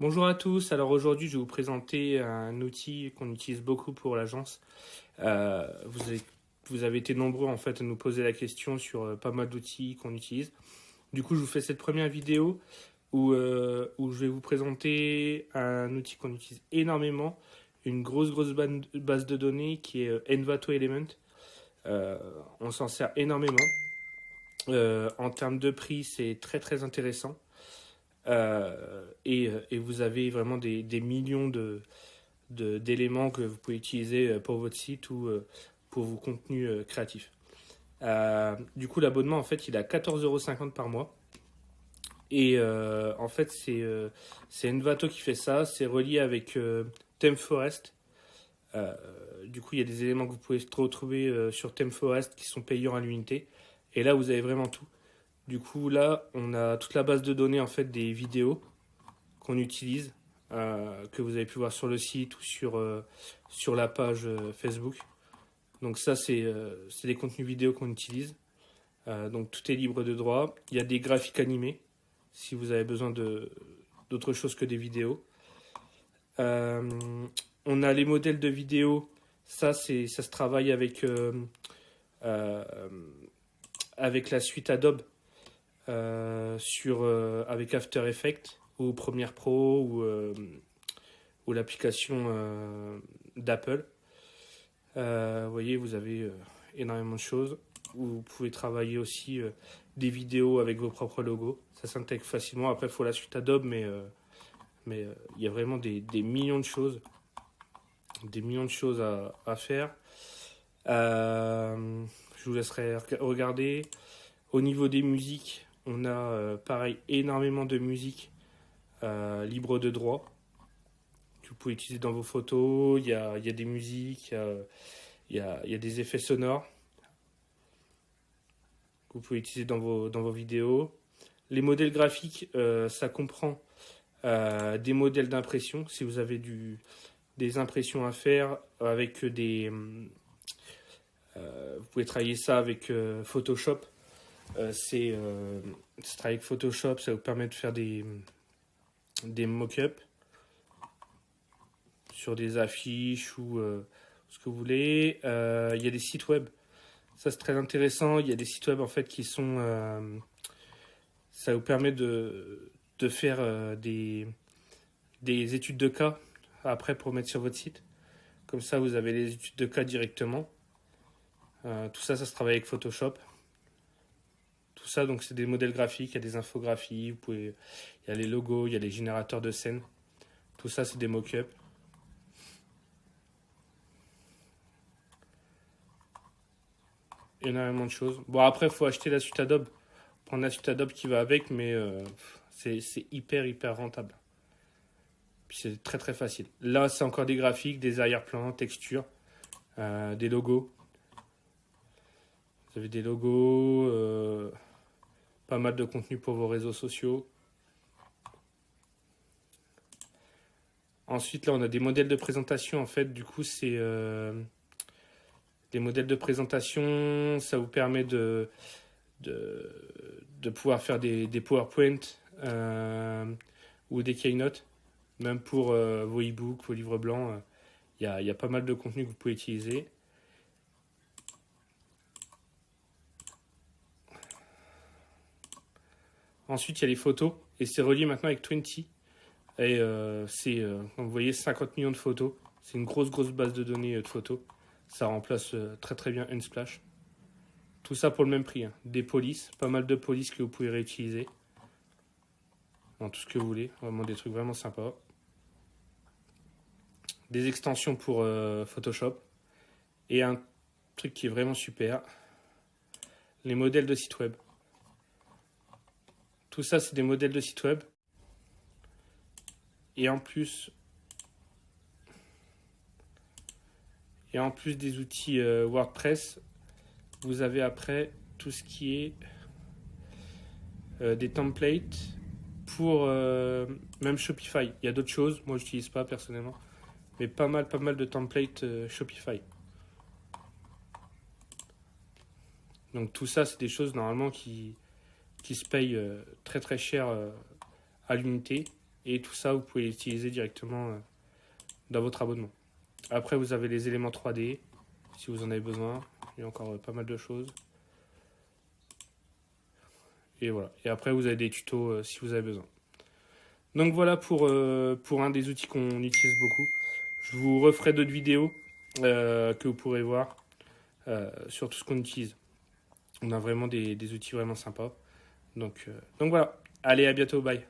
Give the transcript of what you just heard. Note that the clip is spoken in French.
Bonjour à tous, alors aujourd'hui je vais vous présenter un outil qu'on utilise beaucoup pour l'agence. Euh, vous avez, vous avez été nombreux en fait à nous poser la question sur pas mal d'outils qu'on utilise. Du coup je vous fais cette première vidéo où je vais vous présenter un outil qu'on utilise énormément, une grosse base de données qui est Envato Element. On s'en sert énormément. En termes de prix c'est très intéressant. Et vous avez vraiment des millions d'éléments que vous pouvez utiliser pour votre site ou pour vos contenus créatifs. Du coup, l'abonnement, en fait, il est à 14,50 € par mois. Et en fait, c'est Envato qui fait ça. C'est relié avec ThemeForest. Euh, du coup, il y a des éléments que vous pouvez retrouver sur ThemeForest qui sont payants à l'unité. Et là, vous avez vraiment tout. Du coup, là, on a toute la base de données en fait des vidéos qu'on utilise, que vous avez pu voir sur le site ou sur la page Facebook. Donc ça, c'est les contenus vidéo qu'on utilise. Donc tout est libre de droit. Il y a des graphiques animés, si vous avez besoin d'autre chose que des vidéos. Euh, on a les modèles de vidéos. Ça se travaille euh, avec la suite Adobe, avec After Effects ou Premiere Pro ou l'application d'Apple. Vous voyez, vous avez énormément de choses. Vous pouvez travailler aussi des vidéos avec vos propres logos. Ça s'intègre facilement. Après, il faut la suite Adobe, mais il y a vraiment des millions de choses. Des millions de choses à faire. Je vous laisserai regarder. Au niveau des musiques, on a pareil énormément de musique libre de droit que vous pouvez utiliser dans vos photos. Il y a des musiques, il y a des effets sonores que vous pouvez utiliser dans vos vidéos. Les modèles graphiques, ça comprend des modèles d'impression. Si vous avez des impressions à faire avec vous pouvez travailler ça avec Photoshop. C'est travailler avec Photoshop, ça vous permet de faire des mock-ups sur des affiches ou ce que vous voulez. Il y a des sites web. Ça, c'est très intéressant. Il y a des sites web en fait qui sont. Ça vous permet de faire des études de cas après pour mettre sur votre site. Comme ça, vous avez les études de cas directement. Tout ça, ça se travaille avec Photoshop. Tout ça, donc, c'est des modèles graphiques, il y a des infographies, il y a les logos, il y a les générateurs de scènes. Tout ça, c'est des mock-ups. Énormément de choses. Bon, après, il faut acheter la suite Adobe. Prendre la suite Adobe qui va avec, mais c'est hyper rentable. Puis c'est très facile. Là, c'est encore des graphiques, des arrière-plans, textures, des logos. Vous avez des logos, pas mal de contenu pour vos réseaux sociaux. Ensuite, là, on a des modèles de présentation. En fait, du coup, c'est des modèles de présentation. Ça vous permet de pouvoir faire des PowerPoint ou des Keynote. Même pour vos e-books, vos livres blancs, il y a pas mal de contenu que vous pouvez utiliser. Ensuite, il y a les photos. Et c'est relié maintenant avec 20. Et comme vous voyez, 50 millions de photos. C'est une grosse base de données de photos. Ça remplace très bien Unsplash. Tout ça pour le même prix. Hein. Des polices, pas mal de polices que vous pouvez réutiliser. Dans tout ce que vous voulez. Vraiment des trucs vraiment sympas. Des extensions pour Photoshop. Et un truc qui est vraiment super. Les modèles de site web. Tout ça, c'est des modèles de site web. Et en plus des outils WordPress, vous avez après tout ce qui est des templates pour même Shopify. Il y a d'autres choses, moi je n'utilise pas personnellement, mais pas mal de templates Shopify. Donc tout ça, c'est des choses normalement qui se payent très cher à l'unité. Et tout ça, vous pouvez l'utiliser directement dans votre abonnement. Après, vous avez les éléments 3D, si vous en avez besoin. Il y a encore pas mal de choses. Et voilà. Et après, vous avez des tutos si vous avez besoin. Donc voilà pour un des outils qu'on utilise beaucoup. Je vous referai d'autres vidéos que vous pourrez voir sur tout ce qu'on utilise. On a vraiment des outils vraiment sympas. Donc voilà. Allez, à bientôt. Bye.